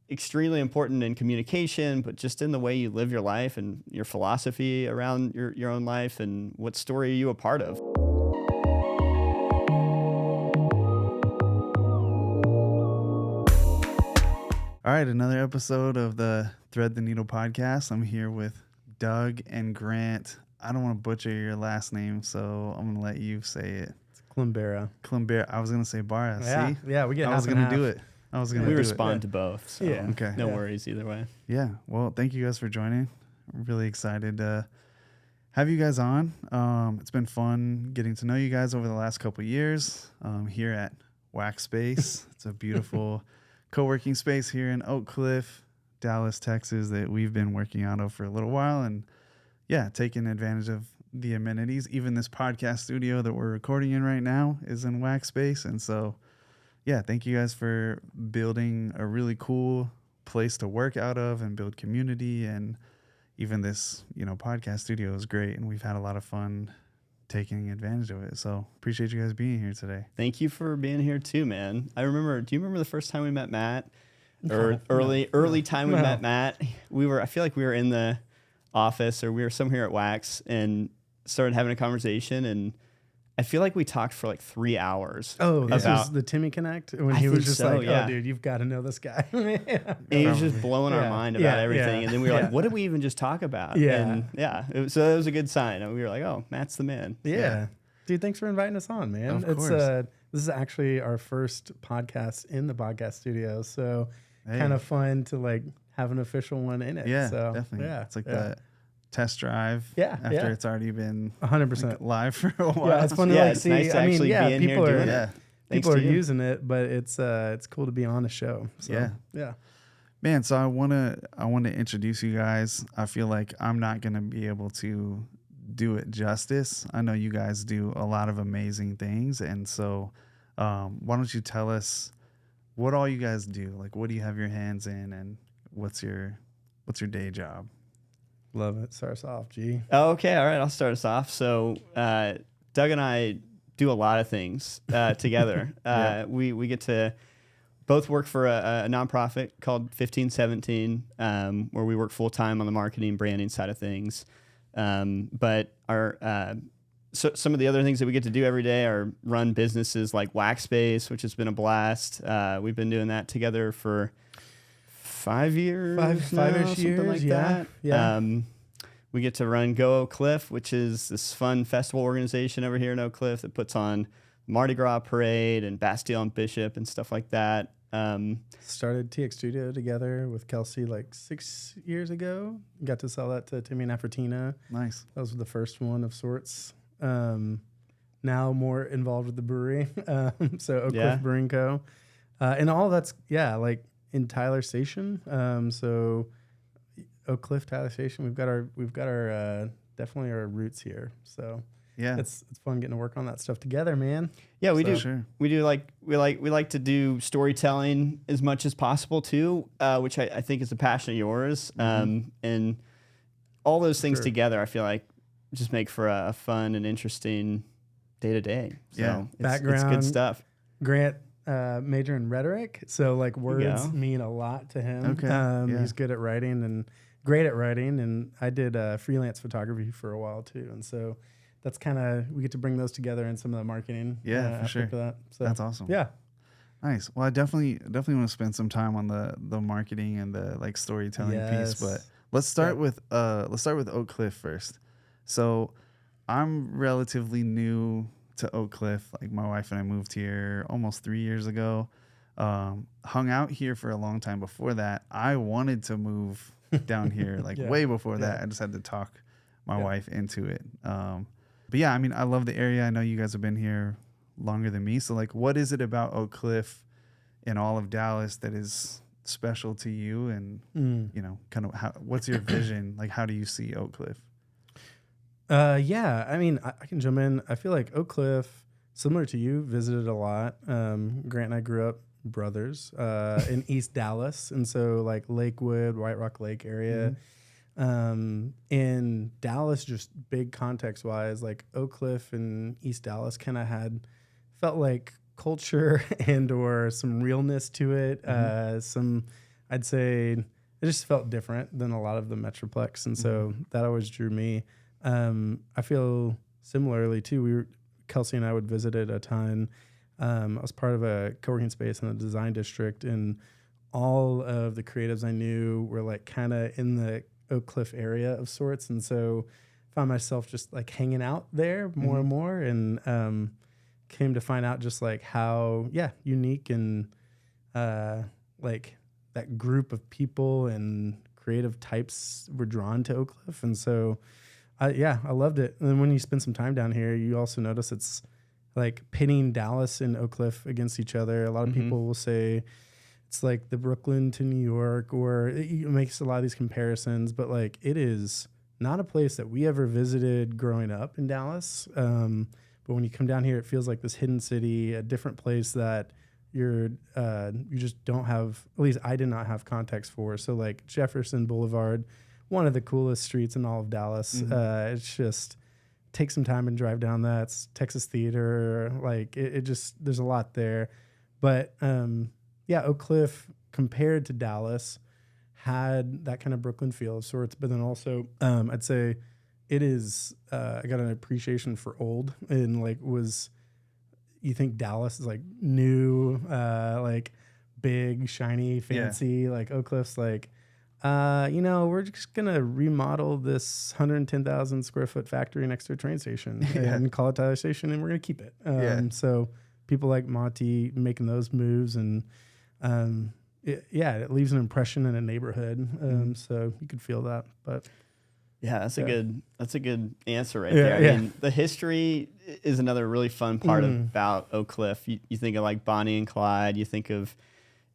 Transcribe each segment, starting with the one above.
extremely important in communication, but just in the way you live your life and your philosophy around your own life, and what story are you a part of. All right, another episode of the Thread the Needle podcast. I'm here with Doug and Grant. I don't want to butcher your last name, so I'm going to let you say it. It's Climbera. Climbera. I was going to say Barra. Yeah, See? yeah, we get I half was and going to half. do it. I was going to We do respond it. to both, so Yeah. Okay. no Yeah. worries either way. Yeah. Well, thank you guys for joining. I'm really excited to have you guys on. It's been fun getting to know you guys over the last couple of years here at Wax Space. It's a beautiful co-working space here in Oak Cliff, Dallas, Texas, that we've been working out of for a little while, and yeah, taking advantage of the amenities. Even this podcast studio that we're recording in right now is in Wax Space, and so yeah, thank you guys for building a really cool place to work out of and build community. And even this, podcast studio is great, and we've had a lot of fun taking advantage of it. So appreciate you guys being here today. Thank you for being here too, man. Do you remember the first time we met Matt? Or No, early time we no. met Matt? I feel like we were in the office, or we were somewhere at Wax, and started having a conversation, and I feel like we talked for like 3 hours. Oh, this about was the Timmy Connect when I he was think just so, like, yeah. "Oh, dude, you've got to know this guy." and he was just blowing our Yeah. mind about Yeah, everything. yeah. And then we were Yeah. like, what did we even just talk about? Yeah. And so it was a good sign. And we were like, oh, Matt's the man. Yeah. Dude, thanks for inviting us on, man. Of course. This is actually our first podcast in the podcast studio, so Hey. kind of fun to like have an official one in it. Yeah, so, definitely. Yeah, It's like yeah. the test drive Yeah, after yeah. it's already been 100%. live for a while. Yeah, it's fun to Yeah, like it's see. nice to I mean, actually yeah, be in here people are doing it. Yeah. Thanks people to are you. using it, but it's cool to be on a show. So, Yeah. yeah. Man, so I want to introduce you guys. I feel like I'm not going to be able to do it justice. I know you guys do a lot of amazing things, and so why don't you tell us what all you guys do? Like, what do you have your hands in, and what's your day job? Love it. Start us off, G. Oh, okay. All right. I'll start us off. So Doug and I do a lot of things together. Yeah. We get to both work for a nonprofit called 1517, where we work full time on the marketing, branding side of things. But some of the other things that we get to do every day are run businesses like Wax Space, which has been a blast. We've been doing that together for 5 years, Five-ish years, something like yeah, that. yeah. We get to run Go Oak Cliff, which is this fun festival organization over here in Oak Cliff that puts on Mardi Gras Parade and Bastille and Bishop and stuff like that. Started TX Studio together with Kelsey like 6 years ago. Got to sell that to Timmy and Afrotina. Nice. That was the first one of sorts. Now more involved with the brewery. So Oak Yeah. Cliff Brewing Co. And all that's, like in Tyler Station. So Oak Cliff, Tyler Station, we've got our definitely our roots here. So Yeah. it's fun getting to work on that stuff together, man. Yeah, we So- do. Sure. We do we like to do storytelling as much as possible too, which I think is a passion of yours. And all those things Sure. together, I feel like just make for a fun and interesting day to day. So Yeah. it's Background. good stuff. Grant major in rhetoric, so like words go. mean a lot to him. Okay, yeah. He's good at writing and great at writing, and I did freelance photography for a while too, and so that's kind of we get to bring those together in some of the marketing. Yeah, for sure. aspect of that. So That's awesome. yeah, Nice. Well, I definitely want to spend some time on the marketing and the like storytelling piece, but let's start with Oak Cliff first. So I'm relatively new to Oak Cliff. Like my wife and I moved here almost 3 years ago. Hung out here for a long time before that. I wanted to move down here like Yeah. way before that. Yeah. I just had to talk my Yeah. wife into it. But yeah, I mean, I love the area. I know you guys have been here longer than me. So like, what is it about Oak Cliff in all of Dallas that is special to you? And, kind of what's your vision? Like, how do you see Oak Cliff? Yeah, I mean, I can jump in. I feel like Oak Cliff, similar to you, visited a lot. Grant and I grew up brothers in East Dallas, and so like Lakewood, White Rock Lake area. In Dallas, just big context wise, like Oak Cliff and East Dallas kind of felt like culture and or some realness to it, some I'd say it just felt different than a lot of the Metroplex. And so that always drew me. I feel similarly too. Kelsey and I would visit it a ton. I was part of a co-working space in the design district, and all of the creatives I knew were like kind of in the Oak Cliff area of sorts. And so found myself just like hanging out there more and more, and came to find out just like how, unique and like that group of people and creative types were drawn to Oak Cliff. And so I loved it. And then when you spend some time down here, you also notice it's like pitting Dallas and Oak Cliff against each other. A lot of people will say it's like the Brooklyn to New York, or it makes a lot of these comparisons, but like it is not a place that we ever visited growing up in Dallas. But when you come down here, it feels like this hidden city, a different place that you just don't have, at least I did not have context for. So like Jefferson Boulevard, one of the coolest streets in all of Dallas. It's just take some time and drive down that. It's Texas Theater. Like it just, there's a lot there. But Oak Cliff compared to Dallas had that kind of Brooklyn feel of sorts. But then also I'd say it is, I got an appreciation for old, and like you think Dallas is like new, like big, shiny, fancy, like Oak Cliff's like, we're just going to remodel this 110,000 square foot factory next to a train station and call it Tyler Station, and we're going to keep it. So people like Monty making those moves, and it leaves an impression in a neighborhood. So you could feel that. But yeah, that's a good answer right there. I mean, the history is another really fun part about Oak Cliff. You think of like Bonnie and Clyde, you think of,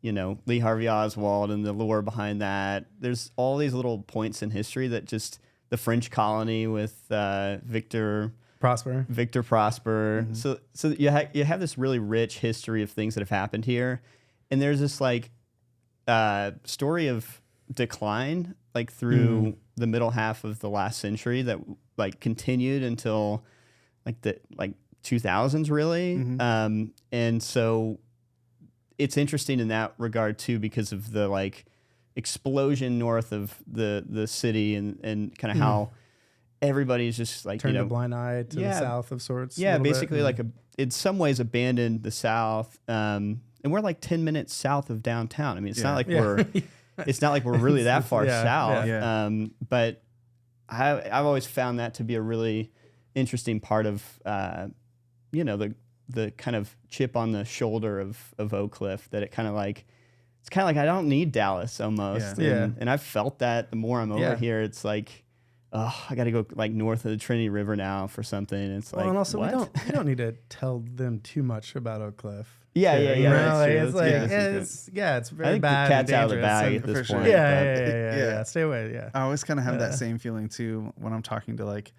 Lee Harvey Oswald and the lore behind that. There's all these little points in history that just the French colony with Victor Prosper. So you have this really rich history of things that have happened here, and there's this like story of decline like through the middle half of the last century that like continued until like the 2000s really. And so it's interesting in that regard too, because of the like explosion north of the city, and kind of how everybody's just like turned a blind eye to the south of sorts. Yeah, basically like in some ways abandoned the south. And we're like 10 minutes south of downtown. I mean, it's not like we're it's not like we're really that far south. But I've always found that to be a really interesting part of the kind of chip on the shoulder of Oak Cliff, that it's kind of like I don't need Dallas almost. And I've felt that the more I'm over here, it's like, oh, I got to go like north of the Trinity River now for something. It's like, and also what? we don't need to tell them too much about Oak Cliff. Yeah. It's very I think bad. The cat's out of the bag at this point. Yeah. Stay away. Yeah. I always kind of have that same feeling too when I'm talking to like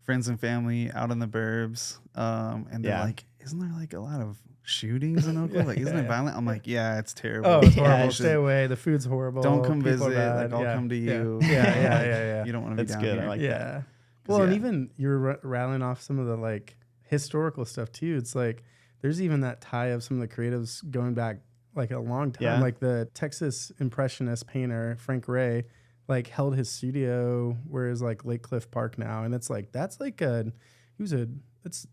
friends and family out in the burbs, and they're like, "Isn't there like a lot of shootings in Oakland? Like, isn't it violent?" I'm like, "Yeah, it's terrible. Oh, it's horrible. Stay away. The food's horrible. Don't come People visit. Like, I'll come to you. Yeah. You don't want to be That's down good. here. I like that. Well, and even you're rattling off some of the like historical stuff too. It's like there's even that tie of some of the creatives going back like a long time. Like the Texas Impressionist painter Frank Ray, like held his studio where is like Lake Cliff Park now, and it's like this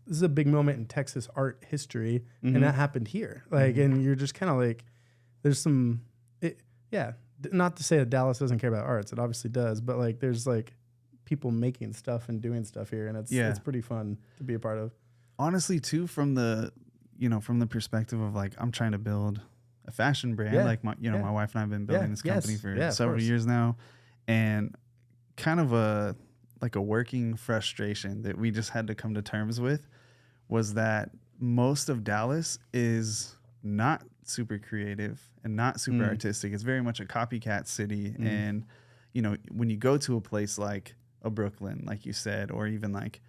is a big moment in Texas art history, and that happened here. Like, and you're just kind of like, there's some, not to say that Dallas doesn't care about arts, it obviously does, but like there's like people making stuff and doing stuff here, and it's pretty fun to be a part of. Honestly, too, from the perspective of like, I'm trying to build a fashion brand. Like my wife and I have been building this company for several years now, and kind of a working frustration that we just had to come to terms with was that most of Dallas is not super creative and not super artistic. It's very much a copycat city. And, when you go to a place like a Brooklyn, like you said, or even like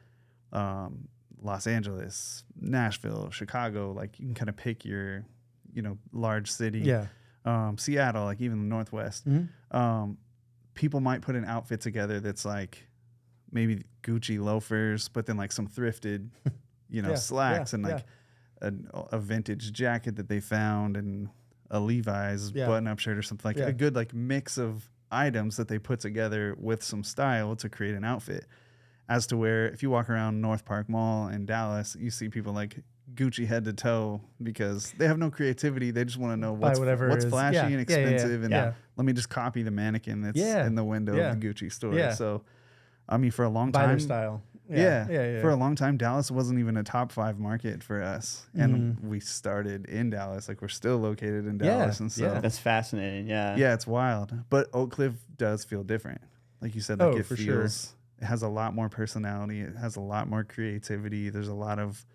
Los Angeles, Nashville, Chicago, like you can kind of pick your, large city. Seattle, like even the Northwest. People might put an outfit together that's like, maybe Gucci loafers, but then like some thrifted, slacks and like a vintage jacket that they found, and a Levi's Yeah. button-up shirt or something, like Yeah. a good like mix of items that they put together with some style to create an outfit. As to where if you walk around North Park Mall in Dallas, you see people like Gucci head to toe because they have no creativity. They just want to know Buy whatever what's is- flashy yeah, and yeah, yeah, expensive, and yeah. let me just copy the mannequin that's Yeah, in the window yeah, of the Gucci store. yeah. So, I mean, for a long Buy their time, style. yeah, for a long time, Dallas wasn't even a top 5 market for us, and Mm-hmm. we started in Dallas. Like we're still located in Dallas, and so yeah. That's fascinating. Yeah. yeah, it's wild. But Oak Cliff does feel different. Like you said, like Oh, it for feels, sure. it has a lot more personality. It has a lot more creativity. There's a lot of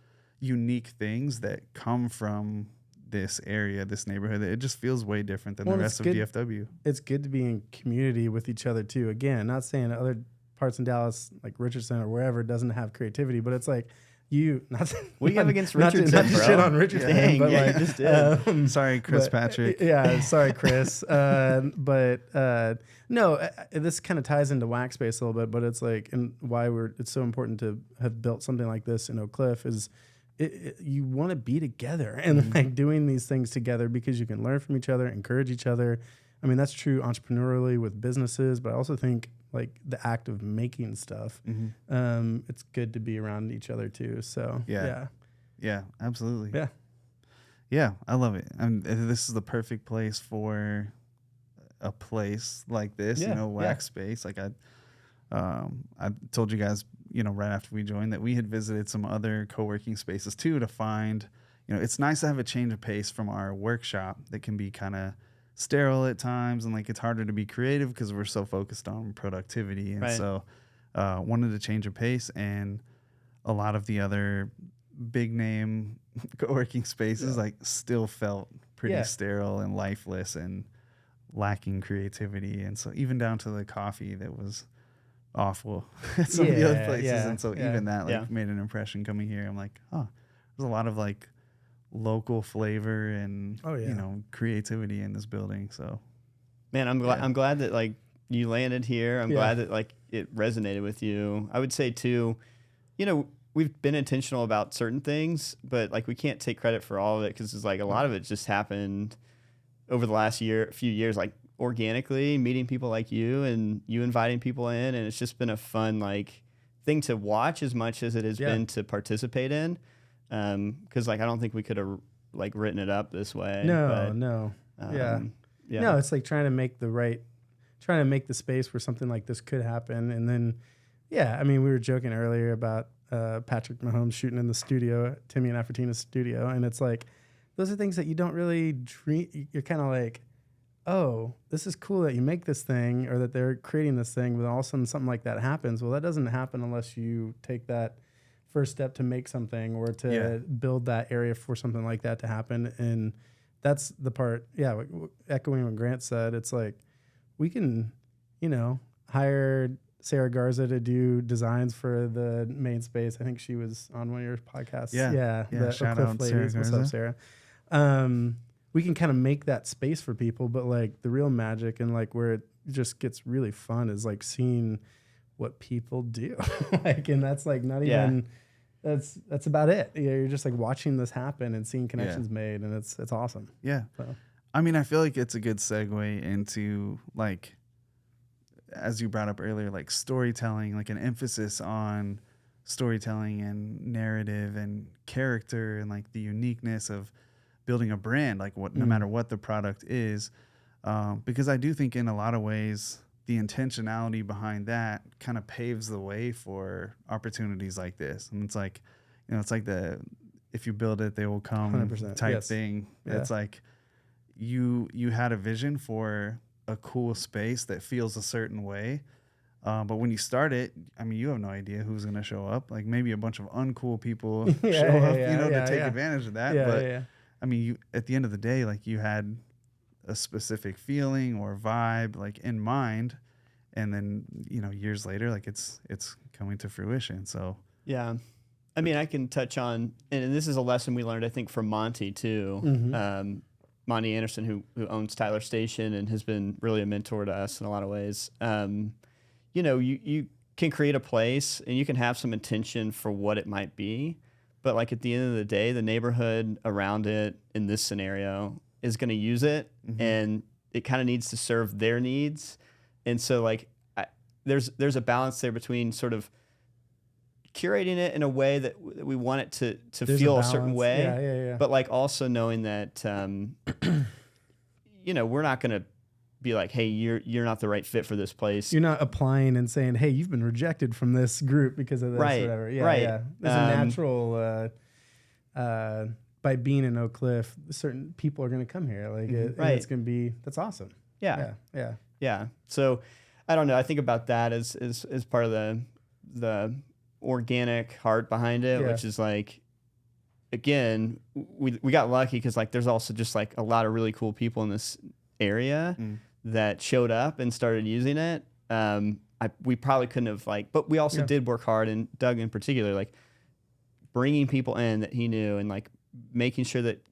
unique things that come from this area, this neighborhood. It just feels way different than Well, the it's rest of good- DFW. It's good to be in community with each other too. Again, not saying that other parts in Dallas, like Richardson or wherever, doesn't have creativity, but it's like you. Not What do you have against not Richardson, to bro? shit on Richardson, Dang, but yeah, like you just did. Sorry, Chris but- Patrick. Yeah, sorry, Chris. No, this kind of ties into Wax Space a little bit, but it's like, and why it's so important to have built something like this in Oak Cliff is you want to be together and like doing these things together because you can learn from each other, encourage each other. I mean, that's true entrepreneurially with businesses, but I also think like the act of making stuff, it's good to be around each other too. So Yeah. Yeah, absolutely. Yeah. Yeah, I love it. This is the perfect place for a place like this, Yeah, Wax Space. Like I told you guys, right after we joined that we had visited some other co-working spaces too to find, it's nice to have a change of pace from our workshop that can be kind of sterile at times, and like it's harder to be creative because we're so focused on productivity. And Right. so wanted to change of pace, and a lot of the other big name co-working spaces like still felt pretty sterile and lifeless and lacking creativity. And so even down to the coffee that was awful at some of the other places. And so even that made an impression coming here. I'm like, oh, there's a lot of like local flavor and creativity in this building. So Man, I'm glad that like you landed here. I'm glad that like it resonated with you. I would say too, we've been intentional about certain things, but like we can't take credit for all of it because it's like a lot of it just happened over the last few years, like organically meeting people like you and you inviting people in, and it's just been a fun like thing to watch as much as it has been to participate in. Because like I don't think we could have like written it up this way. No. No, it's like trying to make the space where something like this could happen. And then, I mean, we were joking earlier about Patrick Mahomes shooting in the studio, Timmy and Afrotina's studio. And it's like, those are things that you don't really dream. You're kind of like, oh, this is cool that you make this thing or that they're creating this thing, but all of a sudden something like that happens. Well, that doesn't happen unless you take that first step to make something or to build that area for something like that to happen. And that's the part, echoing what Grant said, it's like we can, hire Sarah Garza to do designs for the main space. I think she was on one of your podcasts. Yeah. The Shout Oak Cliff out ladies. Sarah What's Garza. up, Sarah? We can kind of make that space for people, but like the real magic and like where it just gets really fun is like seeing what people do. And that's like not even, that's about it. You're just like watching this happen and seeing connections made, and it's awesome. Yeah. So. I mean, I feel like it's a good segue into like, as you brought up earlier, like storytelling, like an emphasis on storytelling and narrative and character and like the uniqueness of building a brand, like no matter what the product is. Because I do think in a lot of ways, the intentionality behind that kind of paves the way for opportunities like this. And it's like, it's like if you build it, they will come 100%, type yes. thing. Yeah. It's like you had a vision for a cool space that feels a certain way. But when you start it, I mean, you have no idea who's going to show up. Like maybe a bunch of uncool people show up, to take advantage of that. I mean, at the end of the day, like you had a specific feeling or vibe like in mind, and then years later, like it's coming to fruition. So Yeah. I mean, I can touch on, and this is a lesson we learned, I think, from Monty too. Monty Anderson, who owns Tyler Station and has been really a mentor to us in a lot of ways. You can create a place and you can have some intention for what it might be, but like at the end of the day, the neighborhood around it in this scenario is going to use it, and it kind of needs to serve their needs. And so like there's a balance there between sort of curating it in a way that we want it to feel a certain way, but like also knowing that we're not going to be like, hey, you're not the right fit for this place. You're not applying and saying, hey, you've been rejected from this group because of this, right, or whatever. Right. Yeah. There's a natural by being in Oak Cliff, certain people are going to come here. Like it's going to be, that's awesome. Yeah. So I don't know. I think about that as part of the organic heart behind it, which is like, again, we got lucky because like there's also just like a lot of really cool people in this area that showed up and started using it. We probably couldn't have but we also did work hard, and Doug in particular, like bringing people in that he knew and like making sure that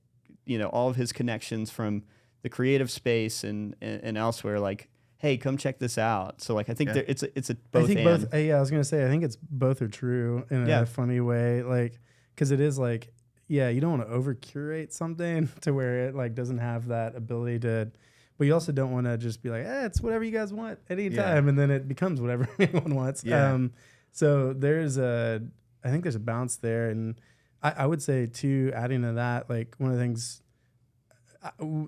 all of his connections from the creative space and elsewhere, like, hey, come check this out. So like I think it's a both. I think both. I was gonna say I think it's both are true in a funny way, like because it is like you don't want to over curate something to where it like doesn't have that ability to. But you also don't want to just be like, it's whatever you guys want anytime, and then it becomes whatever anyone wants. Yeah. So I think there's a balance there, and I would say too, adding to that, like one of the things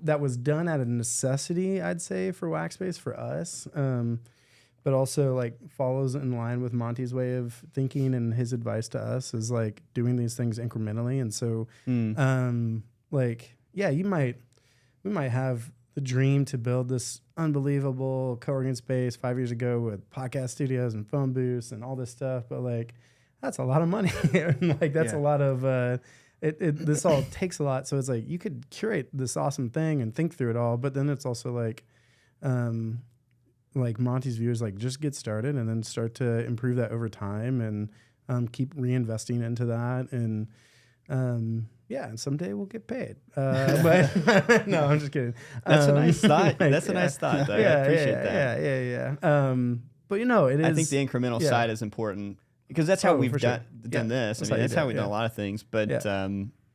that was done out of necessity, I'd say for Waxpace for us, but also like follows in line with Monty's way of thinking and his advice to us is like doing these things incrementally. And so, we might have the dream to build this unbelievable co-working space 5 years ago with podcast studios and phone booths and all this stuff. But like, that's a lot of money. And like, that's a lot of, this all takes a lot. So it's like, you could curate this awesome thing and think through it all. But then it's also like Monty's view is like, just get started and then start to improve that over time and keep reinvesting into that. And, and someday we'll get paid. But no, I'm just kidding. That's a nice thought. That's a nice thought. Though. I appreciate that. Yeah. But it is. I think the incremental side is important because that's how we've done this. I mean, that's how we've done a lot of things. But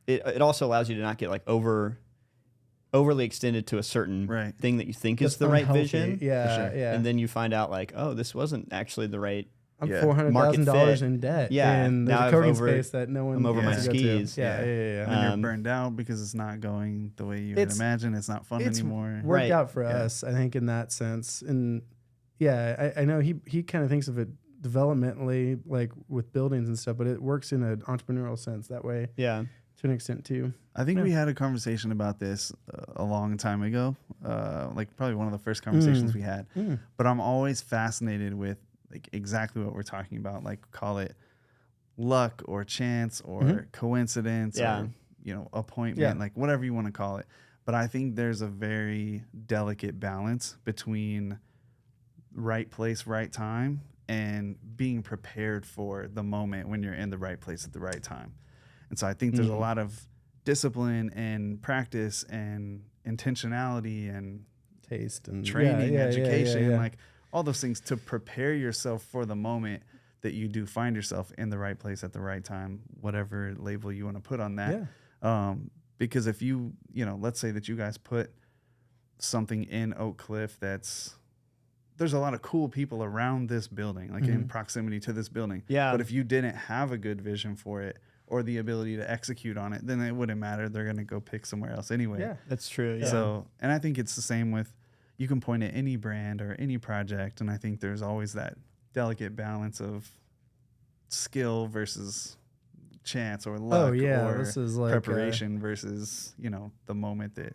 it also allows you to not get like overly extended to a certain thing that you think is the right vision. Yeah. And then you find out like, oh, this wasn't actually the right. I'm $400,000 in debt. Yeah, and there's a co-working space that no one. I'm over my skis. Yeah. And you're burned out because it's not going the way you had imagined. It's not fun anymore. Worked out for us, I think, in that sense. And I know he kind of thinks of it developmentally, like with buildings and stuff, but it works in an entrepreneurial sense that way. Yeah, to an extent too. I think we had a conversation about this a long time ago, like probably one of the first conversations we had. But I'm always fascinated with like exactly what we're talking about, like call it luck or chance or coincidence or appointment, like whatever you want to call it. But I think there's a very delicate balance between right place, right time, and being prepared for the moment when you're in the right place at the right time. And so I think there's a lot of discipline and practice and intentionality and taste and training, education, like all those things to prepare yourself for the moment that you do find yourself in the right place at the right time, whatever label you want to put on that. Because if you let's say that you guys put something in Oak Cliff there's a lot of cool people around this building, like in proximity to this building. Yeah. But if you didn't have a good vision for it or the ability to execute on it, then it wouldn't matter. They're going to go pick somewhere else anyway. Yeah, that's true. Yeah. So, and I think it's the same with, you can point at any brand or any project, and I think there's always that delicate balance of skill versus chance or luck or this is like preparation versus, the moment that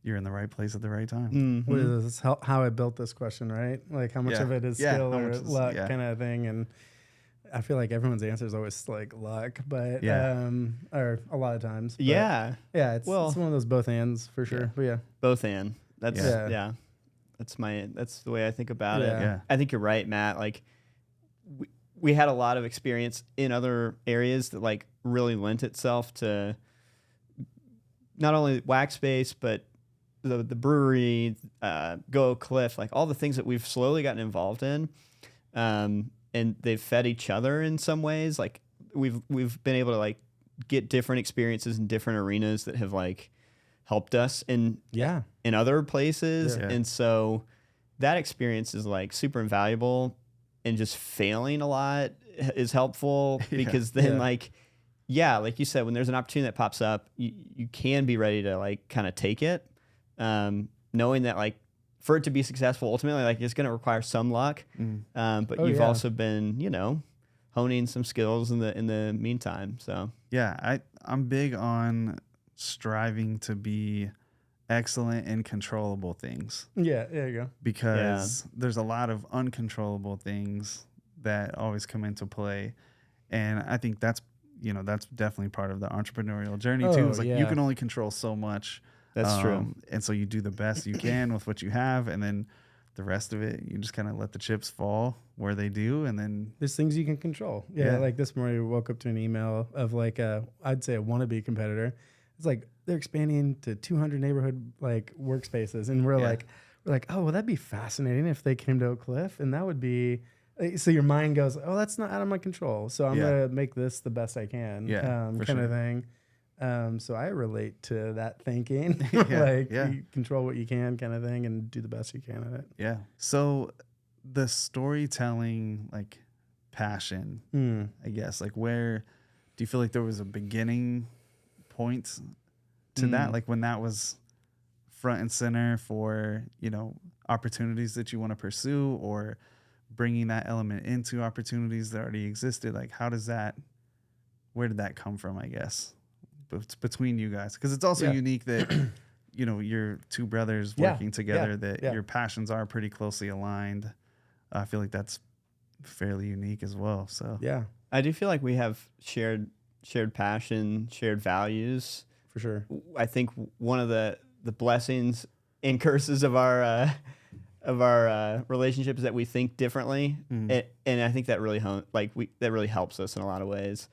you're in the right place at the right time. What is this? How I built this question, right? Like how much of it is skill or luck kind of thing. And I feel like everyone's answer is always like luck, but or a lot of times. But it's one of those both ands for sure. But both and. That's that's the way I think about it. Yeah. I think you're right, Matt. Like we had a lot of experience in other areas that like really lent itself to not only Waxpace, but the brewery, Go Cliff, like all the things that we've slowly gotten involved in. And they've fed each other in some ways. Like we've been able to like get different experiences in different arenas that have like helped us in other places. Yeah. And so that experience is like super invaluable, and just failing a lot is helpful because then like you said, when there's an opportunity that pops up, you can be ready to like kind of take it, knowing that like for it to be successful, ultimately like it's going to require some luck. But you've also been, honing some skills in the meantime. So yeah, I'm big on striving to be excellent in controllable things. Yeah, there you go. Because there's a lot of uncontrollable things that always come into play. And I think that's definitely part of the entrepreneurial journey too. It's like you can only control so much. That's true. And so you do the best you can with what you have, and then the rest of it, you just kind of let the chips fall where they do. And then there's things you can control. Yeah. Like this morning, we woke up to an email of like I'd say a wannabe competitor. It's like they're expanding to 200 neighborhood like workspaces, and we're like, oh, well, that'd be fascinating if they came to Oak Cliff, and that would be. So your mind goes, oh, that's not out of my control. So I'm gonna make this the best I can. Kind of thing. So I relate to that thinking, you control what you can, kind of thing, and do the best you can at it. Yeah. So the storytelling, like passion, I guess, like where do you feel like there was a beginning point to that? Like when that was front and center for, opportunities that you want to pursue, or bringing that element into opportunities that already existed. Like where did that come from, I guess? Between you guys, because it's also unique that you're two brothers working together, that your passions are pretty closely aligned. I feel like that's fairly unique as well. So I do feel like we have shared passion, shared values, for sure. I think one of the blessings and curses of our relationship is that we think differently, and I think that really that really helps us in a lot of ways.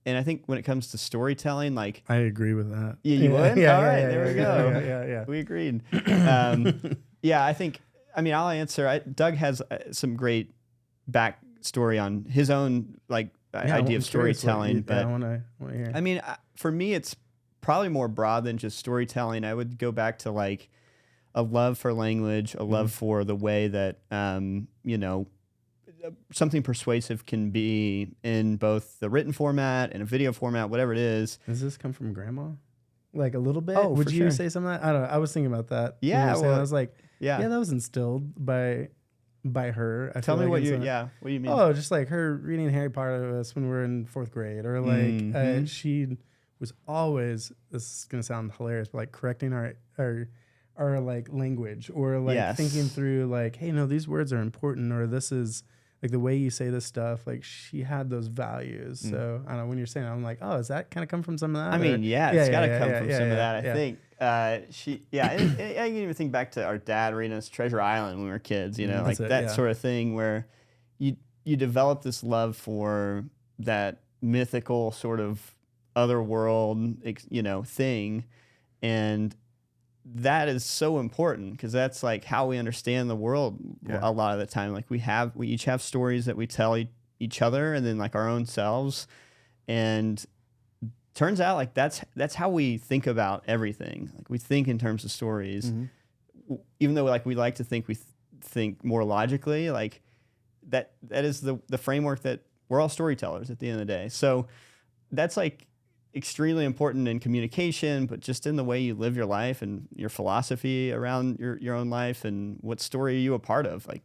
And I think when it comes to storytelling, like I agree with that. Yeah, you would? Yeah, all right, yeah, there we go. Yeah. We agreed. I think, I'll answer. Doug has some great backstory on his own idea of storytelling. But I want to hear. For me, it's probably more broad than just storytelling. I would go back to like a love for language, a love for the way that, something persuasive can be in both the written format and a video format, whatever it is. Does this come from grandma? Like a little bit? Oh, would for you sure. say some of that? I don't know. I was thinking about that. Yeah. I was like, that was instilled by her. Tell me what you mean. Oh, just like her reading Harry Potter to us when we were in 4th grade, or like she was always, this is going to sound hilarious, but like correcting our like language, or like thinking through like, hey, no, these words are important, or this is like the way you say this stuff. Like she had those values. So I don't know, when you're saying, I'm like, oh, does that kind of come from some of that? It's got to come from some of that. I think and I can even think back to our dad reading us Treasure Island when we were kids, like that sort of thing where you develop this love for that mythical sort of other world, thing. And that is so important, because that's like how we understand the world a lot of the time. Like we each have stories that we tell each other, and then like our own selves. And turns out like that's how we think about everything. Like we think in terms of stories, even though like we like to think we think more logically. Like that is the framework that we're all storytellers at the end of the day. So that's like extremely important in communication, but just in the way you live your life and your philosophy around your own life, and what story are you a part of? Like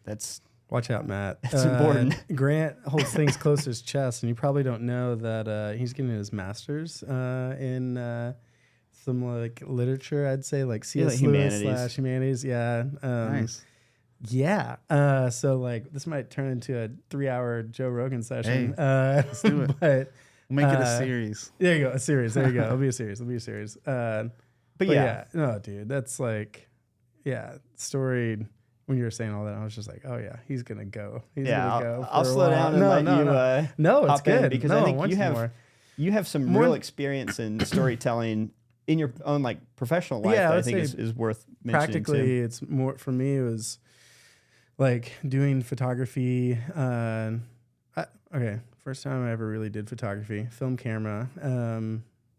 that's watch out, Matt. That's important. Grant holds things close to his chest, and you probably don't know that he's getting his master's in some like literature. I'd say like C.S. Lewis / humanities. Yeah. Nice. Yeah. So like this might turn into a 3-hour Joe Rogan session. Hey, let's do it. But make it a series. There you go. A series. There you go. It'll be a series. But yeah. No, dude, that's like, story. When you were saying all that, I was just like, oh yeah, he's going to go. He's going to go. I'll slow down and let you no, it's good. Because I think you have some real experience in storytelling in your own like professional life that I think is worth mentioning. Practically, it's more, for me, it was like doing photography. First time I ever really did photography, film camera.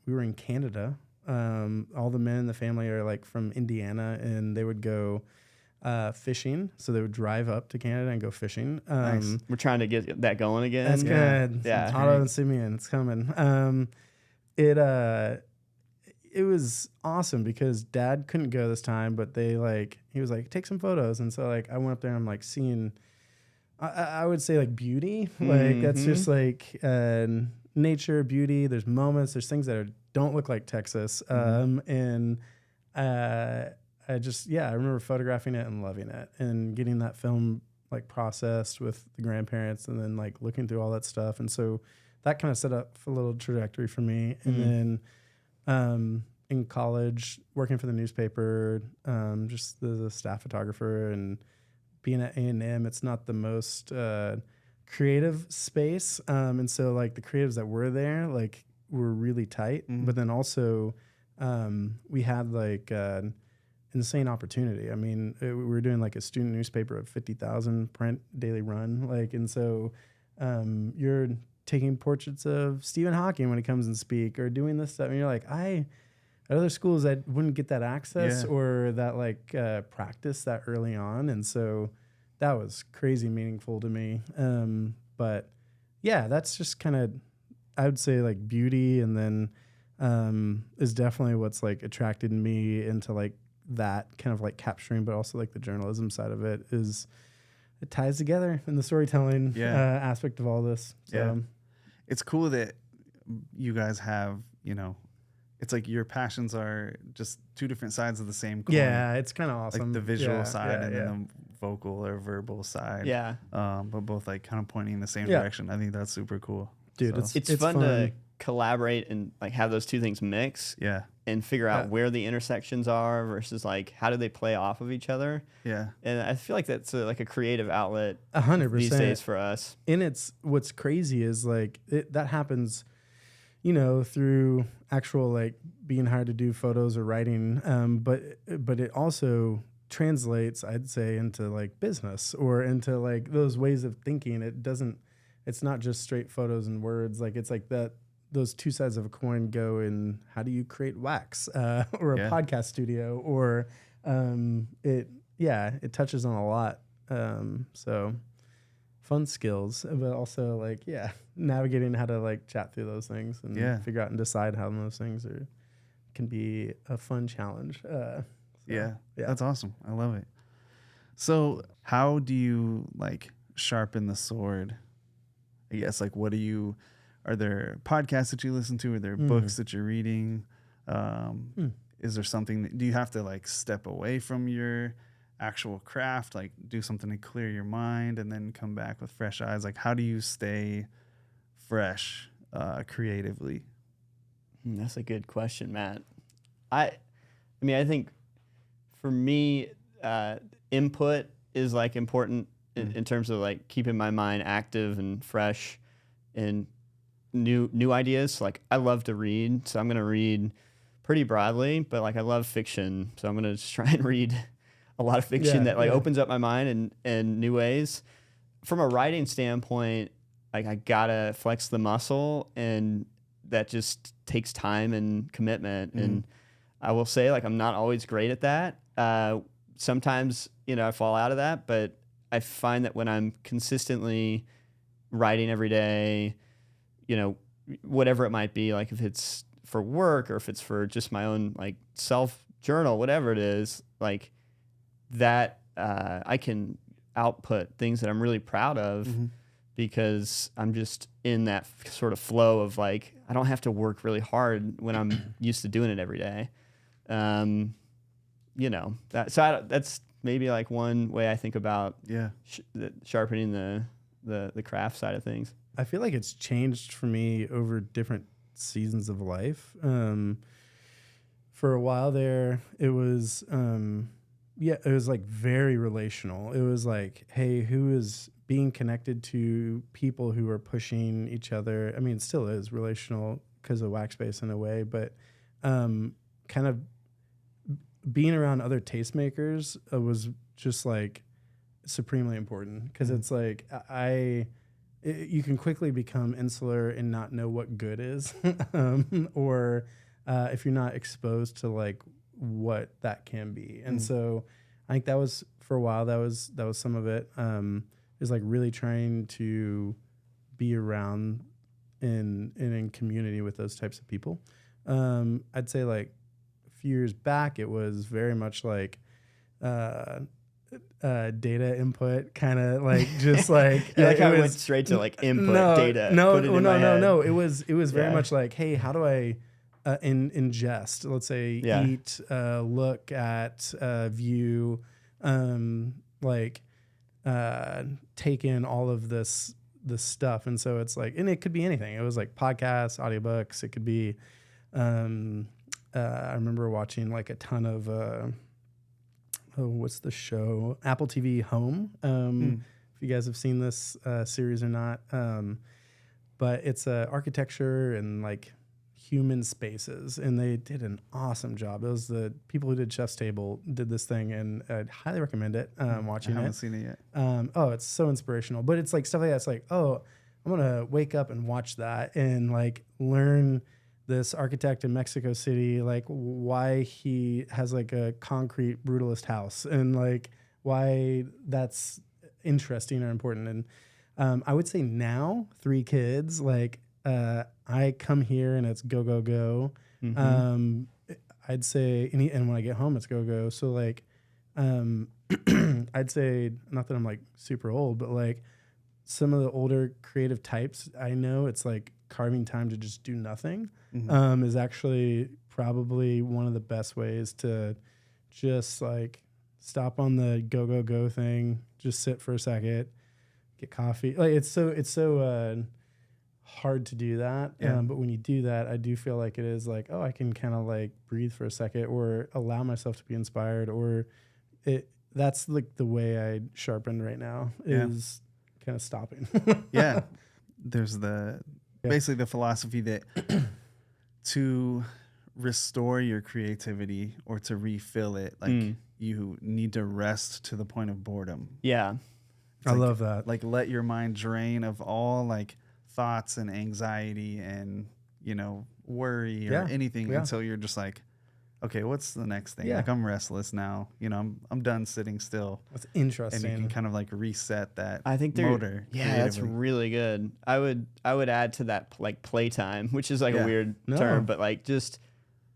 We were in Canada All the men in the family are like from Indiana, and they would go fishing. So they would drive up to Canada and go fishing. Nice. We're trying to get that going again. That's good. Yeah. Otto and Simeon, it's coming. It was awesome because Dad couldn't go this time, but he was like, take some photos. And so like I went up there and I'm like seeing, I would say like beauty. Like that's just like nature, beauty. There's moments, there's things that don't look like Texas. And I remember photographing it and loving it and getting that film like processed with the grandparents and then like looking through all that stuff. And so that kind of set up a little trajectory for me. And then in college, working for the newspaper, just as a staff photographer and being at A&M, it's not the most creative space. And so like the creatives that were there, like were really tight, but then also we had like insane opportunity. I mean, we were doing like a student newspaper of 50,000 print daily run. Like, and so you're taking portraits of Stephen Hawking when he comes and speak or doing this stuff. And you're like, at other schools I wouldn't get that access or that like practice that early on. And so that was crazy meaningful to me. But yeah, that's just kind of, I would say like beauty. And then is definitely what's like attracted me into like that kind of like capturing, but also like the journalism side of it is it ties together in the storytelling aspect of all this. So. Yeah. It's cool that you guys have, it's like your passions are just two different sides of the same coin. Yeah, it's kind of awesome. Like the visual side and then the vocal or verbal side. Yeah. But both like kind of pointing in the same direction. I think that's super cool. Dude, so. It's fun to collaborate and like have those two things mix. Yeah. And figure out where the intersections are versus like how do they play off of each other. Yeah. And I feel like that's like a creative outlet 100% these days for us. And it's what's crazy is like that happens, through actual like being hired to do photos or writing. But it also translates, I'd say, into like business or into like those ways of thinking. It's not just straight photos and words. Like it's like that. Those two sides of a coin go in how do you create wax or a podcast studio or it touches on a lot. So fun skills, but also like, navigating how to like chat through those things and figure out and decide how those things can be a fun challenge. That's awesome. I love it. So how do you like sharpen the sword? I guess like are there podcasts that you listen to? Are there books that you're reading? Is there something do you have to like step away from your actual craft, like do something to clear your mind and then come back with fresh eyes? Like how do you stay fresh creatively? That's a good question, Matt. I mean, I think for me, input is like important in terms of like keeping my mind active and fresh and new ideas. Like I love to read, so I'm gonna read pretty broadly, but like I love fiction, so I'm gonna just try and read a lot of fiction that like opens up my mind in new ways. From a writing standpoint, like I gotta flex the muscle, and that just takes time and commitment. And I will say like I'm not always great at that. Sometimes I fall out of that, but I find that when I'm consistently writing every day, whatever it might be, like if it's for work or if it's for just my own like self journal, whatever it is, like that I can output things that I'm really proud of because I'm just in that sort of flow of like, I don't have to work really hard when I'm used to doing it every day. That's maybe like one way I think about sharpening the craft side of things. I feel like it's changed for me over different seasons of life. For a while there, it was it was like very relational. It was like, hey, who is being connected to people who are pushing each other? I mean, it still is relational because of Waxbase in a way, but kind of being around other tastemakers was just like supremely important because it's like you can quickly become insular and not know what good is or if you're not exposed to like what that can be. And so I think that was for a while, that was some of it. Is like really trying to be around in community with those types of people. I'd say like a few years back, it was very much like data input, kind of like just like You like how it went straight to like input data. No, put it in my head. no. It was very much like, hey, how do I ingest? Let's say eat, look at, view, like take in all of this stuff. And so it's like, and it could be anything. It was like podcasts, audiobooks. It could be. I remember watching like a ton of. What's the show? Apple TV Home. If you guys have seen this series or not, but it's architecture and like human spaces, and they did an awesome job. It was the people who did Chef's Table did this thing, and I'd highly recommend it. Watching it. I haven't seen it yet. It's so inspirational. But it's like stuff like that. It's like, oh, I'm gonna wake up and watch that and like learn this architect in Mexico City, like why he has like a concrete brutalist house and like why that's interesting or important. And I would say now 3 kids, like I come here and it's go, go, go. I'd say, and when I get home, it's go, go. So like, I'd say, not that I'm like super old, but like some of the older creative types, I know it's like carving time to just do nothing is actually probably one of the best ways to just like stop on the go, go, go thing, just sit for a second, get coffee. Like it's so hard to do that. But when you do that, I do feel like it is like, oh, I can kind of like breathe for a second or allow myself to be inspired, or that's like the way I sharpen right now is kind of stopping. There's basically the philosophy that to restore your creativity or to refill it, like you need to rest to the point of boredom. Yeah. I love that. Like let your mind drain of all like thoughts and anxiety and, worry or anything until you're just like, okay, what's the next thing? Like I'm restless now. I'm done sitting still. That's interesting. And you can kind of like reset that I think motor. Yeah, that's really good. I would add to that like playtime, which is like a weird term, but like just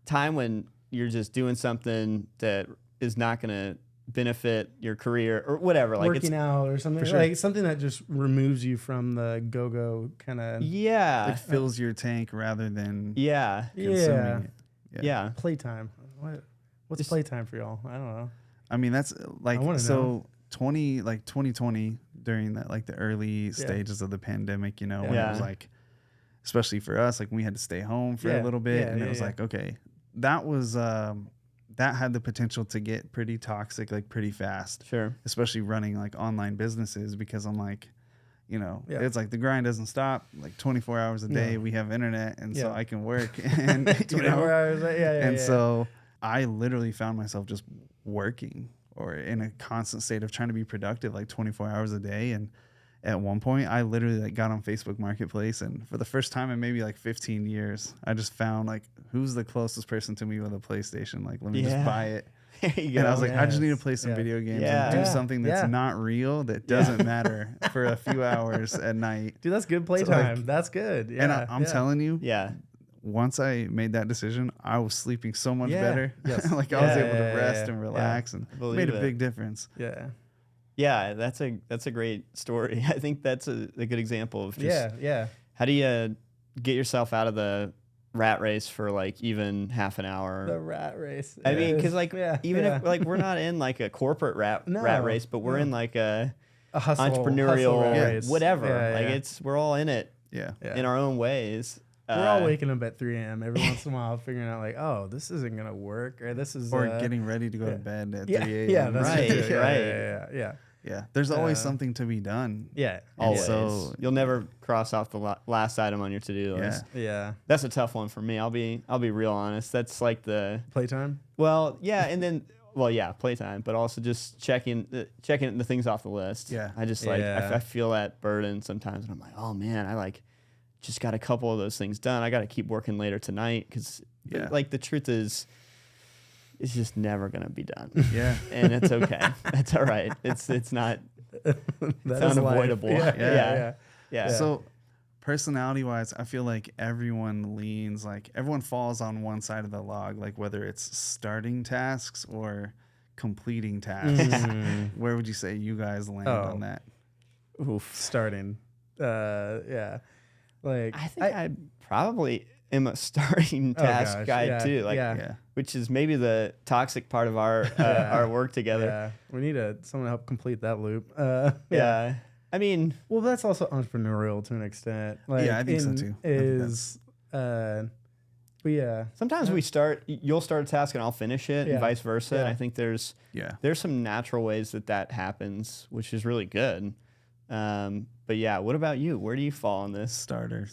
time when you're just doing something that is not going to benefit your career or whatever. Like working out or something, like something that just removes you from the go-go kind of. Yeah. It fills your tank rather than consuming it. Yeah. Playtime. What's playtime for y'all? I don't know. I mean, that's like, so 2020 during that, like the early stages of the pandemic, when it was like, especially for us, like we had to stay home for a little bit and it was like, okay, that was, that had the potential to get pretty toxic, like pretty fast. Sure. Especially running like online businesses, because I'm like, it's like the grind doesn't stop. Like 24 hours a day, we have internet, and so I can work. And 24 hours, and so I literally found myself just working or in a constant state of trying to be productive, like 24 hours a day. And at one point, I literally like got on Facebook Marketplace, and for the first time in maybe like 15 years, I just found like who's the closest person to me with a PlayStation. Like, let me just buy it. There you go. And I was like, I just need to play some video games and do something that's not real, that doesn't matter for a few hours at night. Dude, that's good playtime. That's good. Yeah, and I'm telling you, yeah. Once I made that decision, I was sleeping so much better. Yes. Like I was able to rest and relax, and made a big difference. Yeah. Yeah, that's a great story. I think that's a good example of just how do you get yourself out of the rat race for like even half an hour. The rat race. I mean, because like even if like we're not in like a corporate rat race, but we're in like a hustle, entrepreneurial race. Whatever. We're all in it. Yeah. In our own ways. We're all waking up at 3 a.m. every once in a while, figuring out like, oh, this isn't gonna work, or this is getting ready to go to bed at 3 a.m. Yeah, that's right. Yeah. There's always something to be done. Yeah. Always. So you'll never cross off the last item on your to-do list. Yeah. That's a tough one for me. I'll be real honest. That's like the playtime. Well, yeah, and then playtime, but also just checking the things off the list. Yeah. I just I feel that burden sometimes, and I'm like, oh man, just got a couple of those things done. I got to keep working later tonight because like the truth is, it's just never gonna be done. Yeah. And it's okay. That's all right. It's not. It's unavoidable. Yeah. So personality wise, I feel like everyone falls on one side of the log, like whether it's starting tasks or completing tasks. Where would you say you guys land on that? Oof. Starting. Yeah. Like I think I probably am a starting task guy too. Like, which is maybe the toxic part of our work together. Yeah. We need someone to help complete that loop. Yeah. I mean, well, that's also entrepreneurial to an extent. Like, I think so too. But yeah. Sometimes you'll start a task and I'll finish it and vice versa. Yeah. And I think there's some natural ways that happens, which is really good. But yeah, what about you? Where do you fall on this? Starter.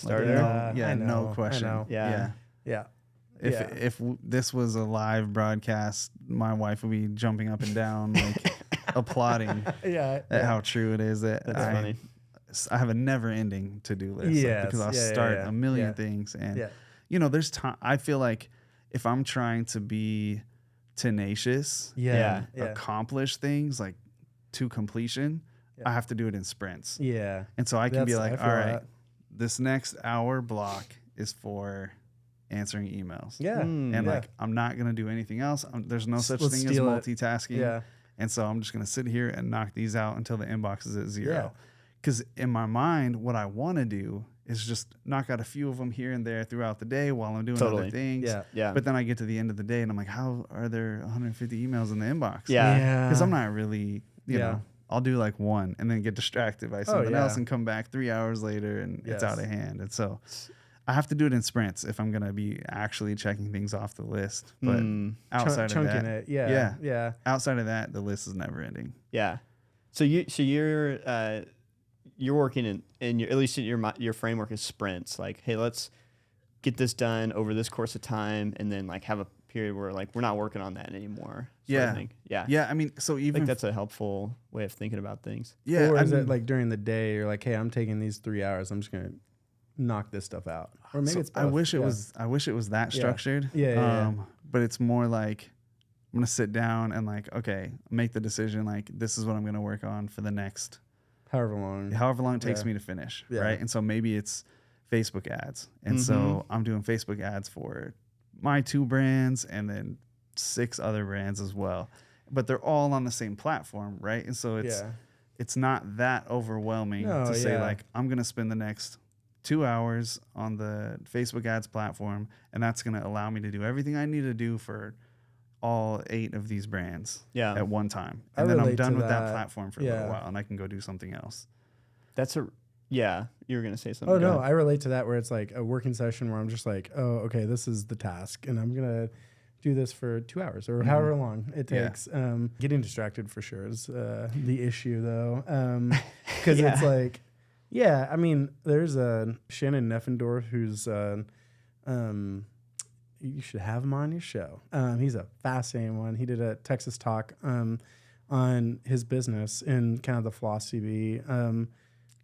No question. Yeah. If this was a live broadcast, my wife would be jumping up and down, like applauding at how true it is that That's funny. I have a never-ending to-do list because I'll start a million things, and there's time. I feel like if I'm trying to be tenacious, accomplish things like to completion, I have to do it in sprints. Yeah, and so I can be like, all right, this next hour block is for answering emails. Yeah. And like, I'm not going to do anything else. There's no such thing as multitasking. Yeah. And so I'm just going to sit here and knock these out until the inbox is at 0. Because in my mind, what I want to do is just knock out a few of them here and there throughout the day while I'm doing other things. Yeah. But then I get to the end of the day and I'm like, how are there 150 emails in the inbox? Yeah. Because I'm not really, you know, I'll do like one and then get distracted by something else and come back 3 hours later and it's out of hand. And so I have to do it in sprints if I'm going to be actually checking things off the list. But outside of that, outside of that, the list is never ending. Yeah. So you're working in your, at least your framework is sprints. Like, hey, let's get this done over this course of time, and then like have a period where like we're not working on that anymore. Yeah. I mean, so even I think that's a helpful way of thinking about things. Yeah. Or is it like during the day you're like, hey, I'm taking these 3 hours. I'm just gonna knock this stuff out. Or maybe it's both. I wish it was that structured. But it's more like I'm gonna sit down and like, okay, make the decision, like this is what I'm gonna work on for the next however long it takes me to finish. Right. And so maybe it's Facebook ads. And so I'm doing Facebook ads for my 2 brands and then 6 other brands as well. But they're all on the same platform, right? And so it's not that overwhelming to say like, I'm gonna spend the next 2 hours on the Facebook ads platform, and that's going to allow me to do everything I need to do for all 8 of these brands at one time. And then I'm done with that platform for a little while, and I can go do something else. You were going to say something. Oh, no, I relate to that where it's like a working session where I'm just like, oh, okay, this is the task, and I'm going to do this for 2 hours or however long it takes. Getting distracted for sure is the issue, though, because it's like, yeah, I mean, there's Shannon Neffendorf who's you should have him on your show. He's a fascinating one. He did a Texas talk on his business and kind of the philosophy.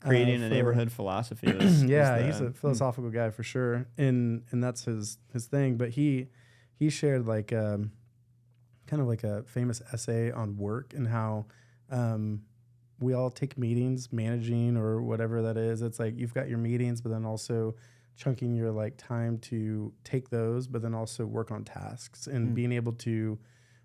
Creating a neighborhood philosophy. He's a philosophical guy for sure, and that's his thing. But he shared like kind of like a famous essay on work and how we all take meetings, managing or whatever that is. It's like you've got your meetings, but then also chunking your like time to take those, but then also work on tasks and being able to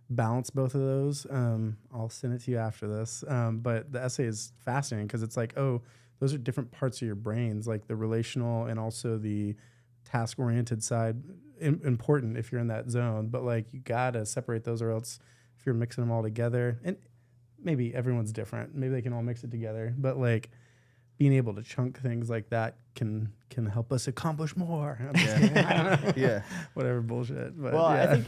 balance both of those. I'll send it to you after this. But the essay is fascinating because it's like, oh, those are different parts of your brains, like the relational and also the task-oriented side, important if you're in that zone. But like you gotta separate those, or else if you're mixing them all together, and maybe everyone's different. Maybe they can all mix it together. But like being able to chunk things like that can help us accomplish more. Whatever bullshit. But I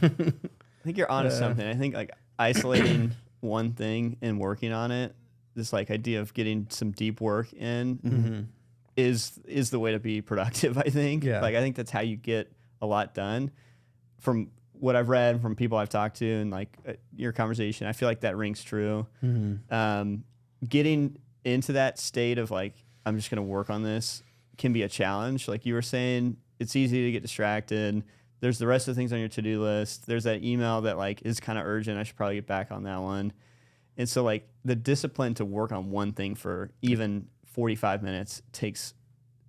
think you're onto something. I think like isolating one thing and working on it, this like idea of getting some deep work in is the way to be productive, I think. Like I think that's how you get a lot done. From what I've read, from people I've talked to, and like your conversation, I feel like that rings true. Getting into that state of like, I'm just going to work on this can be a challenge. Like you were saying, it's easy to get distracted. There's the rest of the things on your to-do list. There's that email that like is kind of urgent. I should probably get back on that one. And so like the discipline to work on one thing for even 45 minutes takes